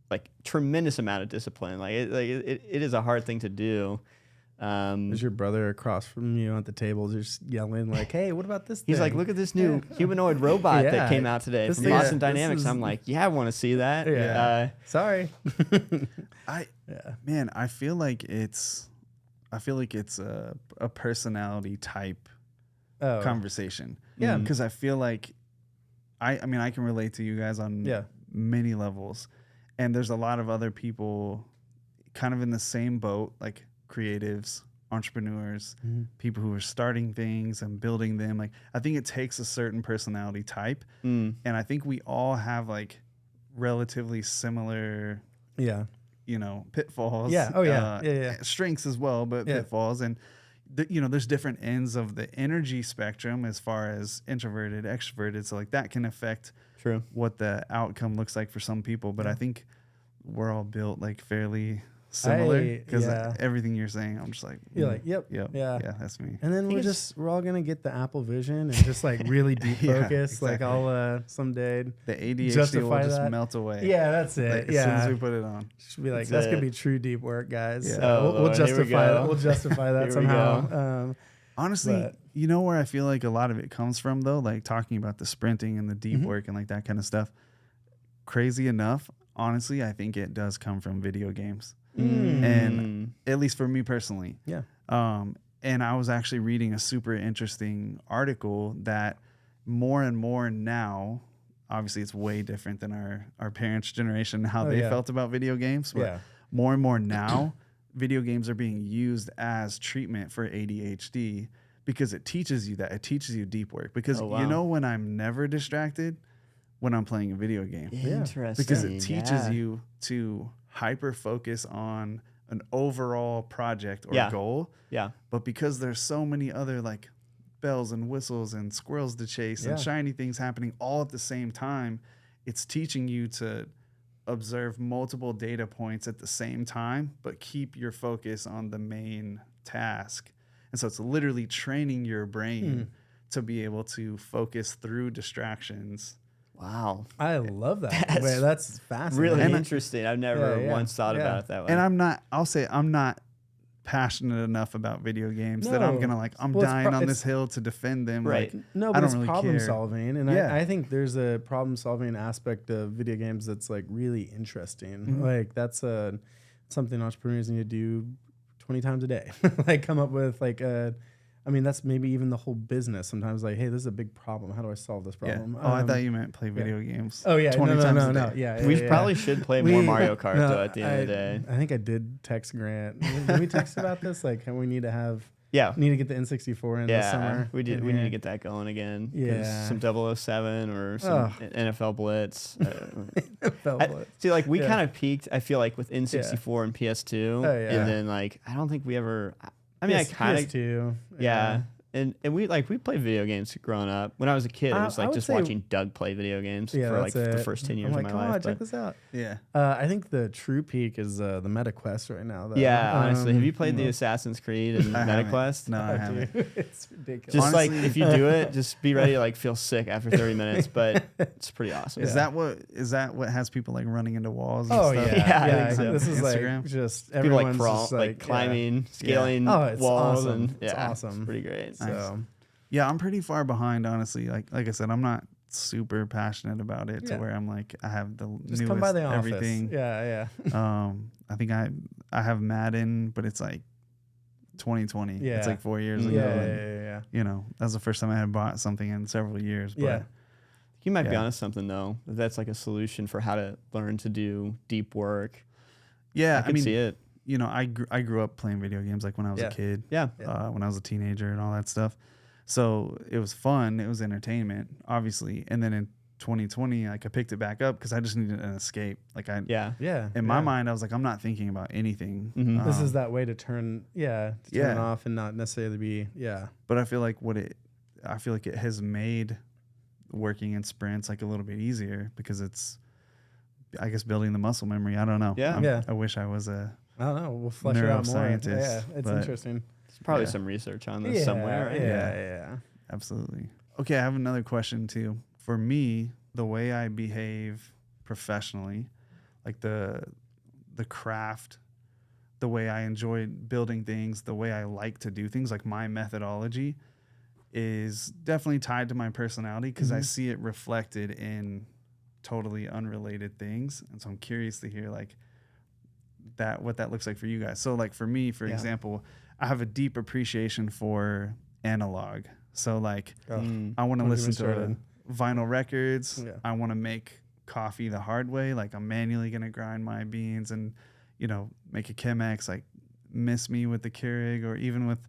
like tremendous amount of discipline. Like it is a hard thing to do. Is your brother across from you at the table just yelling like, "Hey, what about this?" He's thing? like, "Look at this new humanoid robot Yeah. that came out today This from thing- Boston this Dynamics." is- I'm like, "Yeah, I want to see that." Yeah. Sorry. Man, I feel like it's a personality type Oh, conversation. Yeah. Because I feel like I mean I can relate to you guys on Yeah. many levels. And there's a lot of other people kind of in the same boat, like creatives, entrepreneurs, people who are starting things and building them. Like I think it takes a certain personality type. And I think we all have like relatively similar, Yeah. pitfalls. Yeah. Oh, yeah. Yeah. Strengths as well, but Yeah. pitfalls. And there's different ends of the energy spectrum as far as introverted, extroverted. So like that can affect True. what the outcome looks like for some people. But I think we're all built like fairly similar because everything you're saying, I'm just like, You're like, yep. yeah, that's me. And then we're all gonna get the Apple Vision and just like really deep Yeah, focus. exactly. Like I'll someday The ADHD will justify just that. melt away. Yeah, that's it. Like, as soon as we put it on. Should be like That's that's it. gonna be true deep work, guys. Yeah. Oh, we'll Lord, here we justify go. that. We'll justify that Here we somehow. go. Honestly, But- you know where I feel like a lot of it comes from though, like talking about the sprinting and the deep work and like that kind of stuff. Crazy enough, honestly, I think it does come from video games. And at least for me personally. Yeah. And I was actually reading a super interesting article that more and more now, obviously it's way different than our parents' generation, how they felt about video games. But more and more now, video games are being used as treatment for ADHD because it teaches you that. It teaches you deep work. Because when I'm never distracted? When I'm playing a video game. Interesting. Because it teaches you to hyper focus on an overall project or goal. Yeah. But because there's so many other like bells and whistles and squirrels to chase and shiny things happening all at the same time, it's teaching you to observe multiple data points at the same time, but keep your focus on the main task. And so it's literally training your brain to be able to focus through distractions. Wow. I love that. That's fascinating. Really interesting. I've never once thought about it that way. And I'm not passionate enough about video games that I'm gonna I'm dying on this hill to defend them. Right. Like, No, but I don't it's really problem care. solving, and I think there's a problem solving aspect of video games that's like really interesting. Like that's something entrepreneurs need to do 20 times a day. Like come up with like that's maybe even the whole business. Sometimes like, hey, this is a big problem. How do I solve this problem? Oh, I thought you meant play video games. Oh yeah, 20 times a day. Yeah, We probably should play more Mario Kart though at the end of the day. I think I did text Grant. Did we text about this? Like, we need to need to get the N64 in this summer. We did. We need to get that going again. 'Cause Yeah. some 007 or some NFL Blitz. See, like we kind of peaked. I feel like with N64 and PS2, and then like I don't think we ever. I mean, I kind of PS2. yeah. And we played video games growing up. When I was a kid, it was I like would just say- watching Doug play video games for like the first 10 years I'm of like, my come life. on, check but- this out. Yeah. I think the true peak is the Meta Quest right now. Though. Yeah, honestly, have you played the Assassin's Creed and I haven't. MetaQuest? No, I haven't. It's ridiculous. Just Honestly- like if you do it, just be ready to like feel sick after 30 minutes, but it's pretty awesome. Is that what has people like running into walls and Oh stuff? yeah, Yeah, I think so. This is Instagram? like just People like everyone's crawl, just, like climbing, scaling Oh, it's walls, awesome. and It's awesome. It's pretty great. So Yeah, I'm pretty far behind, honestly. Like I said, I'm not super passionate about it to where I'm like I have the just newest come by the office. everything. Yeah. I think I have Madden, but it's like 2020. Yeah. It's like 4 years ago. Yeah. And, that's the first time I had bought something in several years. But Yeah. You might be Yeah. onto something though. If that's like a solution for how to learn to do deep work. yeah, I can see it. I grew up playing video games like when I was a kid. Yeah. When I was a teenager and all that stuff. So it was fun. It was entertainment, obviously. And then in 2020, like I picked it back up because I just needed an escape. Like in my mind, I was like, I'm not thinking about anything. This is that way to turn it off and not necessarily be But I feel like it has made working in sprints like a little bit easier because it's I guess building the muscle memory. I don't know. Yeah. Yeah. I wish I was a I don't know. We'll flesh it out more. neuroscientist, Yeah, it's but- interesting. There's probably Yeah. some research on this somewhere, right? Yeah. Absolutely. Okay, I have another question too. For me, the way I behave professionally, like the craft, the way I enjoy building things, the way I like to do things, like my methodology is definitely tied to my personality because I see it reflected in totally unrelated things. And so I'm curious to hear like what that looks like for you guys. So like for me, for example, I have a deep appreciation for analog. So like I want to Don't get me listen to started. vinyl records. Yeah. I want to make coffee the hard way. Like I'm manually going to grind my beans and, make a Chemex, like miss me with the Keurig or even with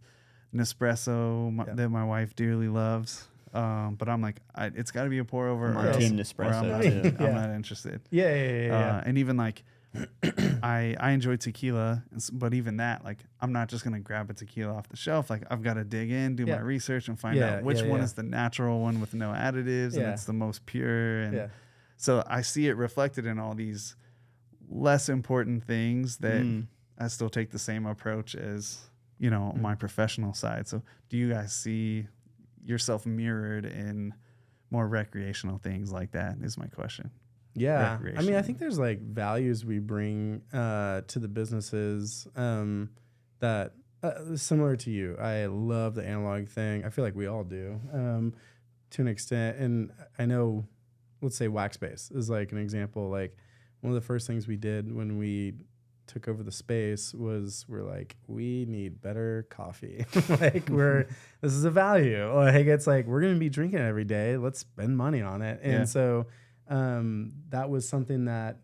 Nespresso that my wife dearly loves. But I'm like, it's got to be a pour over. I'm on or Team else- or Nespresso, I'm not, too. I'm not interested. Yeah. And even like, I enjoy tequila, but even that, like, I'm not just gonna grab a tequila off the shelf. Like, I've got to dig in, do my research, and find out which one is the natural one with no additives and it's the most pure. And so I see it reflected in all these less important things that I still take the same approach as my professional side. So, do you guys see yourself mirrored in more recreational things like that? Is my question. Yeah. I mean, I Recreational. think there's like values we bring to the businesses that similar to you. I love the analog thing. I feel like we all do to an extent. And I know, let's say Waxbase is like an example. Like one of the first things we did when we took over the space was we're like, we need better coffee. Like this is a value. Like it's like, we're going to be drinking it every day. Let's spend money on it. And so that was something that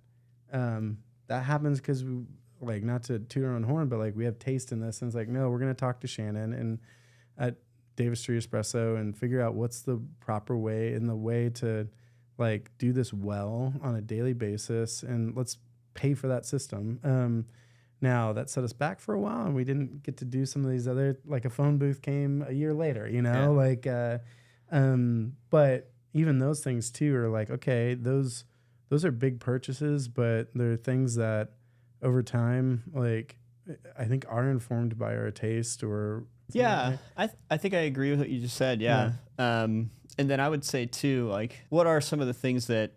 that happens because we like, not to toot our own horn, but like we have taste in this. And it's like, no, we're going to talk to Shannon and at Davis Street Espresso and figure out what's the proper way and the way to like do this well on a daily basis. And let's pay for that system. Now that set us back for a while and we didn't get to do some of these other, like a phone booth came a year later, but even those things too are like, okay, those are big purchases, but they're things that over time, like I think are informed by our taste or. Yeah, I think I agree with what you just said. Yeah. And then I would say too, like, what are some of the things that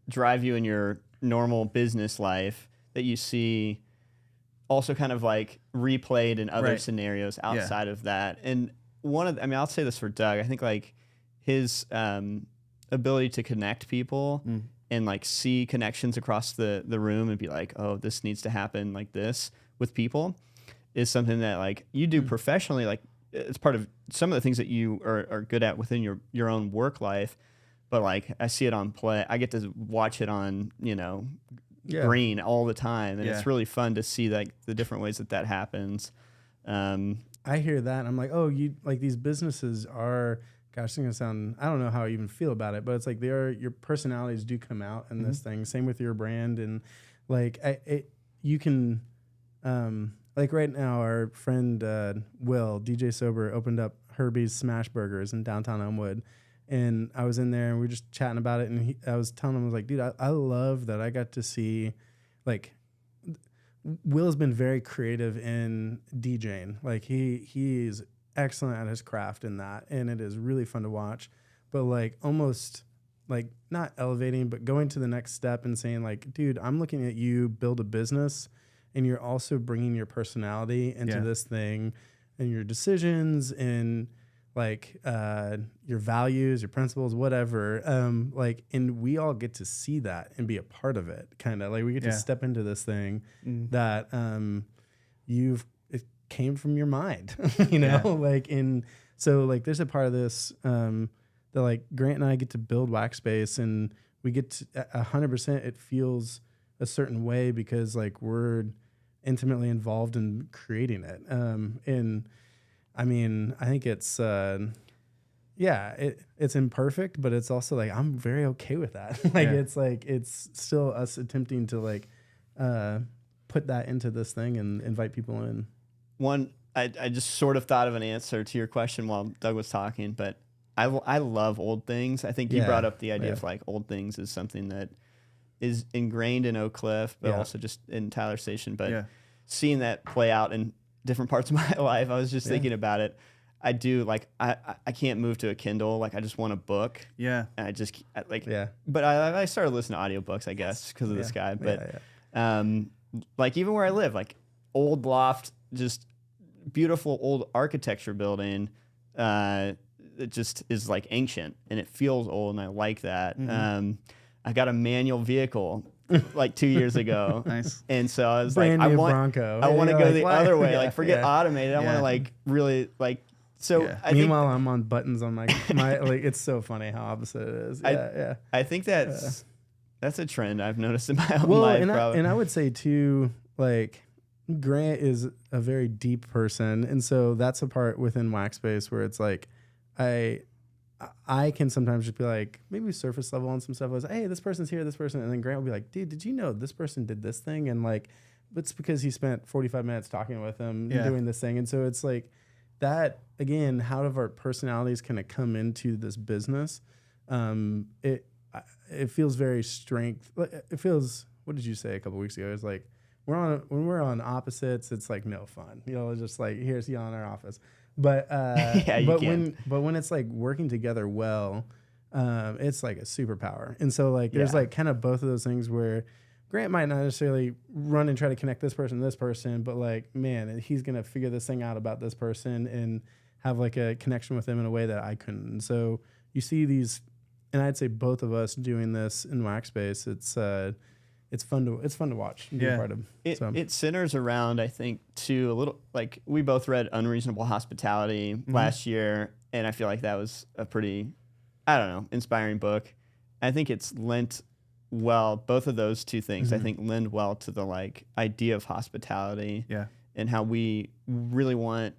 drive you in your normal business life that you see also kind of like replayed in other scenarios outside of that? And I'll say this for Doug. I think like his ability to connect people and like see connections across the room and be like, oh, this needs to happen like this with people is something that like you do professionally. Like it's part of some of the things that you are good at within your own work life. But like I see it on play. I get to watch it on, green all the time. And it's really fun to see like the different ways that happens. I hear that and I'm like, oh, you like these businesses are, gosh, it's gonna sound, I don't know how I even feel about it, but it's like your personalities do come out in this thing. Same with your brand. And like you can, like right now, our friend Will, DJ Sober, opened up Herbie's Smash Burgers in downtown Elmwood. And I was in there and we were just chatting about it. And I was telling him, I was like, dude, I love that I got to see, like, Will has been very creative in DJing. Like, he's excellent at his craft in that. And it is really fun to watch. But, like, almost, like, not elevating, but going to the next step and saying, like, dude, I'm looking at you build a business. And you're also bringing your personality into this thing and your decisions and like your values, your principles, whatever. Like, and we all get to see that and be a part of it. Kind of like we get to step into this thing that it came from your mind, like so like there's a part of this that like Grant and I get to build Waxbase and we get to 100%. It feels a certain way because like we're intimately involved in creating it. And I mean, I think it's it's imperfect, but it's also like I'm very okay with that. It's still us attempting to like put that into this thing and invite people in. I just sort of thought of an answer to your question while Doug was talking, but I love old things. I think you brought up the idea of like old things is something that is ingrained in Oak Cliff, but also just in Tyler Station. But seeing that play out in different parts of my life, I was just thinking about it. I do like I can't move to a Kindle. Like I just want a book. Yeah. And but I started listening to audiobooks, I guess, because of this guy. But like even where I live, like old loft, just beautiful old architecture building. It just is like ancient and it feels old, and I like that. I got a manual vehicle like 2 years ago. Nice. And so I was Brand like, new I want to go the other way. Like forget automated. I want to like really like. So meanwhile, I'm on buttons on my like. It's so funny how opposite it is. I think that's a trend I've noticed in my own life. And I would say too, like Grant is a very deep person, and so that's a part within Waxbase where it's like, I can sometimes just be like maybe surface level on some stuff. I was, hey, this person's here, this person, and then Grant will be like, dude, did you know this person did this thing? And like, it's because he spent 45 minutes talking with him doing this thing, and so it's like. That again, how do our personalities kind of come into this business? It feels very strength. It feels. What did you say a couple weeks ago? It's like when we're on opposites, it's like no fun. You know, it's just like here's you in our office. But when it's like working together well, it's like a superpower. And so like there's like kind of both of those things where. Grant might not necessarily run and try to connect this person to this person, but like, man, he's going to figure this thing out about this person and have like a connection with them in a way that I couldn't. And so you see these, and I'd say both of us doing this in Waxbase. It's fun to watch and be a part of. It centers around, I think, too, a little like we both read Unreasonable Hospitality last year. And I feel like that was a pretty, I don't know, inspiring book. I think it's lent well, both of those two things I think lend well to the like idea of hospitality and how we really want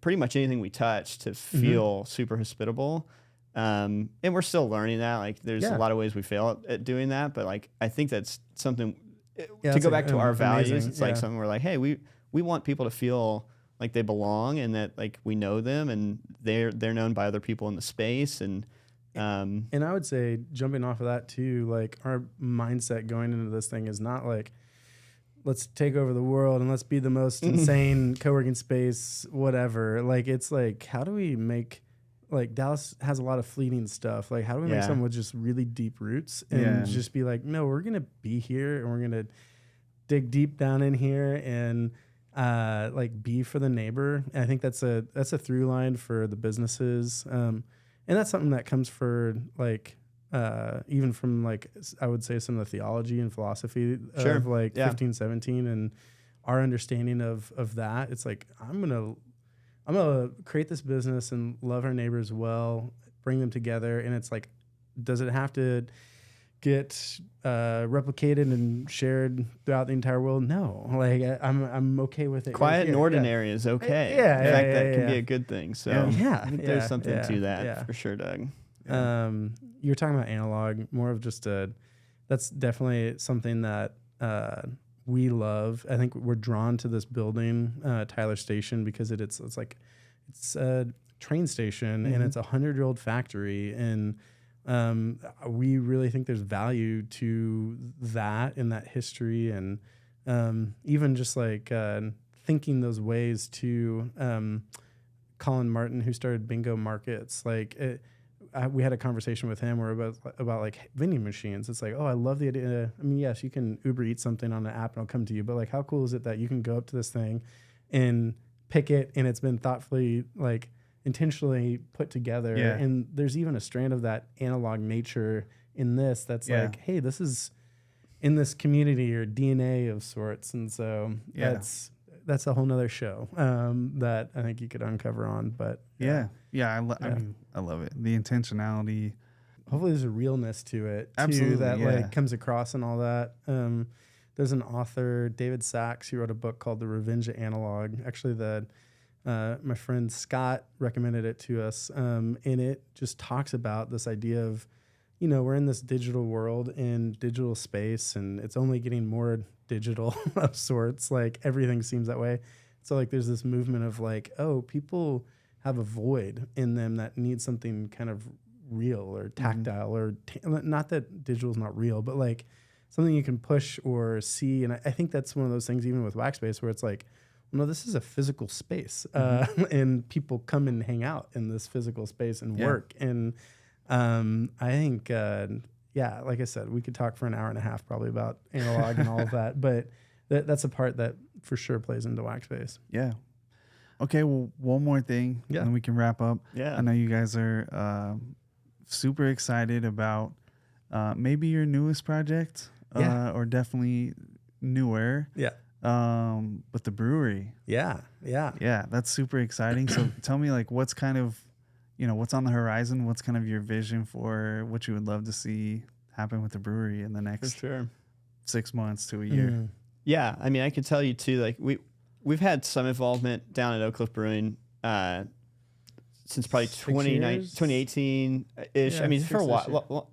pretty much anything we touch to feel super hospitable. And we're still learning that. Like there's a lot of ways we fail at doing that, but like I think that's something to go back to our values. It's like something we're like, hey, we want people to feel like they belong and that like we know them and they're known by other people in the space. And I would say jumping off of that too, like our mindset going into this thing is not like, let's take over the world and let's be the most insane co-working space, whatever. Like, it's like, how do we make, like Dallas has a lot of fleeting stuff. Like, how do we make something with just really deep roots and just be like, no, we're going to be here and we're going to dig deep down in here and, like be for the neighbor. And I think that's a through line for the businesses. And that's something that comes for like, even from like, I would say some of the theology and philosophy of like 15, 17 and our understanding of that. It's like, I'm going to create this business and love our neighbors well, bring them together. And it's like, does it have to get replicated and shared throughout the entire world? No, like I'm okay with it. Quiet and ordinary is okay. In fact, that can be a good thing. So I think there's something to that for sure, Doug. You're talking about analog, more of just that's definitely something that we love. I think we're drawn to this building, Tyler Station, because it's a train station and it's a 100-year-old factory and. We really think there's value to that in that history and even just like thinking those ways to Colin Martin, who started Bingo Markets. Like we had a conversation with him where about like vending machines. It's like, oh, I love the idea. I mean, yes, you can Uber Eat something on an app and it'll come to you, but like how cool is it that you can go up to this thing and pick it and it's been thoughtfully like intentionally put together and there's even a strand of that analog nature in this that's like, hey, this is in this community or DNA of sorts. And so that's a whole nother show that I think you could uncover on. But I mean, I love it. The intentionality. Hopefully there's a realness to it Absolutely, too that like comes across and all that. There's an author, David Sachs, he wrote a book called The Revenge of Analog. Actually, my friend Scott recommended it to us, and it just talks about this idea of, you know, we're in this digital world in digital space, and it's only getting more digital of sorts. Like everything seems that way. So like there's this movement of like, oh, people have a void in them that needs something kind of real or tactile or not that digital is not real, but like something you can push or see. And I think that's one of those things, even with Wax Space, where it's like, no, this is a physical space, and people come and hang out in this physical space and work. And I think, like I said, we could talk for an hour and a half probably about analog and all of that, but that's a part that for sure plays into Wax Space. Yeah. Okay, well, one more thing, and then we can wrap up. Yeah. I know you guys are super excited about maybe your newest project, or definitely newer. Yeah. But the brewery. Yeah. Yeah, that's super exciting. So tell me, like, what's kind of, what's on the horizon? What's kind of your vision for what you would love to see happen with the brewery in the next 6 months to a year? Yeah, I mean, I can tell you too. Like we've had some involvement down at Oak Cliff Brewing since probably 2018 ish. Yeah, I mean, for a 6-ish, while.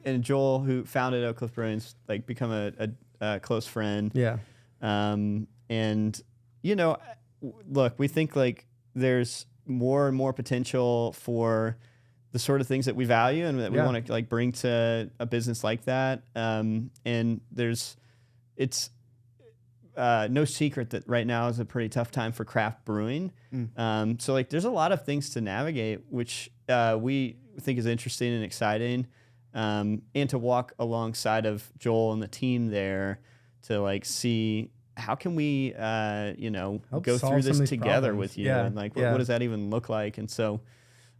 And Joel, who founded Oak Cliff Brewing's like become a close friend. Yeah. And look, we think like there's more and more potential for the sort of things that we value and that we want to like bring to a business like that. And it's no secret that right now is a pretty tough time for craft brewing. So like there's a lot of things to navigate, which we think is interesting and exciting. And to walk alongside of Joel and the team there to like see how can we, go through this together with you, and like what does that even look like? And so,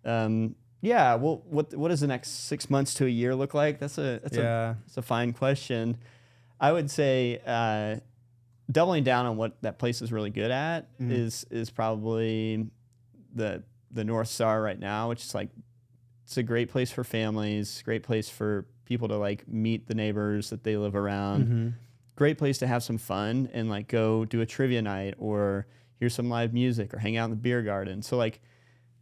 well, what does the next 6 months to a year look like? That's a fine question. I would say doubling down on what that place is really good at is probably the North Star right now, which is like it's a great place for families, great place for people to like meet the neighbors that they live around. Great place to have some fun and like go do a trivia night or hear some live music or hang out in the beer garden. So like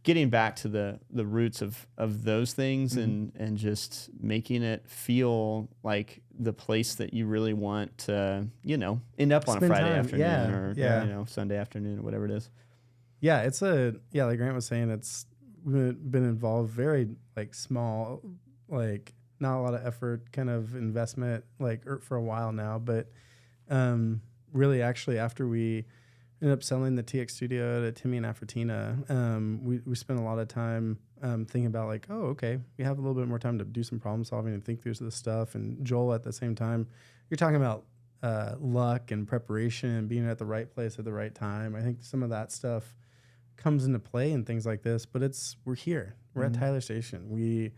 getting back to the roots of those things and just making it feel like the place that you really want to, end up on a Friday afternoon or Sunday afternoon or whatever it is. Yeah, it's like Grant was saying, it's been involved very like small, like not a lot of effort kind of investment like for a while now, but really actually after we ended up selling the TX studio to Timmy and Afrotina, we spent a lot of time thinking about like, oh, okay, we have a little bit more time to do some problem solving and think through this stuff. And Joel, at the same time, you're talking about luck and preparation and being at the right place at the right time. I think some of that stuff comes into play in things like this, but we're here. We're at Tyler Station. We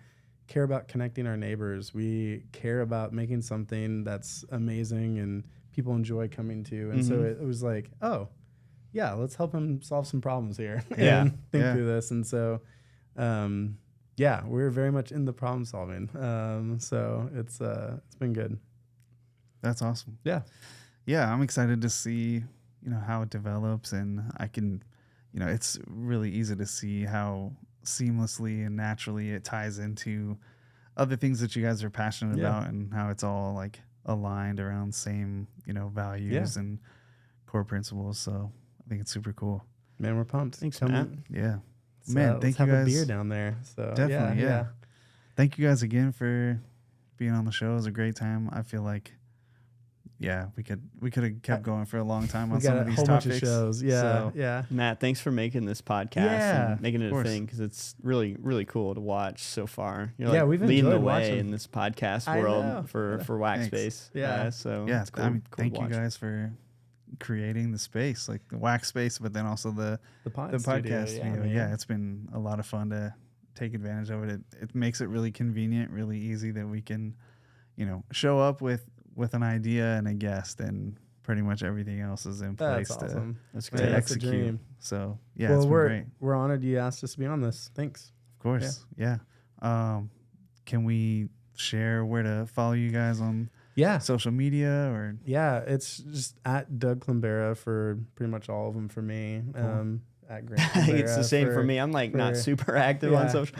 care about connecting our neighbors. We care about making something that's amazing and people enjoy coming to. And so it was like, oh, yeah, let's help him solve some problems here and think through this. And so, we're very much in the problem solving. So it's been good. That's awesome. Yeah. Yeah, I'm excited to see, how it develops, and I can, it's really easy to see how seamlessly and naturally it ties into other things that you guys are passionate about and how it's all like aligned around same, values and core principles. So I think it's super cool. Man, we're pumped. Thanks, Matt. Yeah. So Man, thank you guys. Have a beer down there. So definitely, yeah. Thank you guys again for being on the show. It was a great time. I feel like, we could have kept going for a long time on some of these topics. Bunch of shows. Yeah. Matt, thanks for making this podcast and making it a thing, because it's really, really cool to watch so far. You're like we've leading the enjoyed way watching in this podcast world for Wax Space. So yeah, it's cool, I mean, cool thank to you watch. guys for creating the space, like the Wax Space, but then also the podcast studio. Yeah, it's been a lot of fun to take advantage of it. It makes it really convenient, really easy that we can, show up with an idea and a guest, and pretty much everything else is in place awesome. to execute. So it's been great. We're honored you asked us to be on this. Thanks. Of course. Yeah. Can we share where to follow you guys on social media? Or it's just at Doug Climbera for pretty much all of them for me. Cool. At Grant I think it's the same for me. I'm like not super active on social.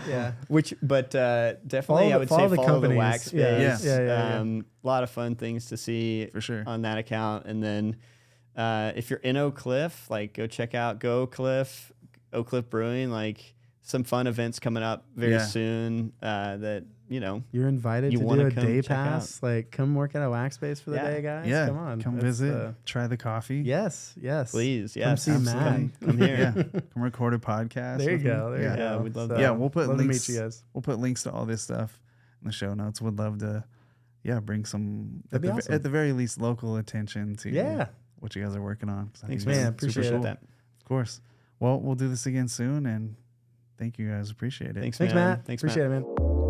But definitely I would say follow the Wax Space. A lot of fun things to see for sure on that account. And then if you're in Oak Cliff, like go check out Oak Cliff Brewing. Like some fun events coming up very Yeah. soon that, You're invited You to wanna do a come day check out. pass. Like, come work at a wax space for the Yeah. day, guys. Yeah. Come on. Come That's visit. Try the coffee. Yes. please, Come yes, see absolutely. Matt. come here. Yeah. Come record a podcast. There you with me. go. There you Yeah. go. Yeah, we'd love So, that. Yeah, we'll put love links. to meet you guys. We'll put links to all this stuff in the show notes. Would love to, bring some That'd be awesome. at the very least local attention to Yeah. what you guys are working on. 'Cause I Thanks, think man. it's Appreciate super it. cool. that. Of course. Well, we'll do this again soon, and thank you guys. Appreciate it. Thanks, Thanks, man. Matt. Thanks, Appreciate Matt. it, man.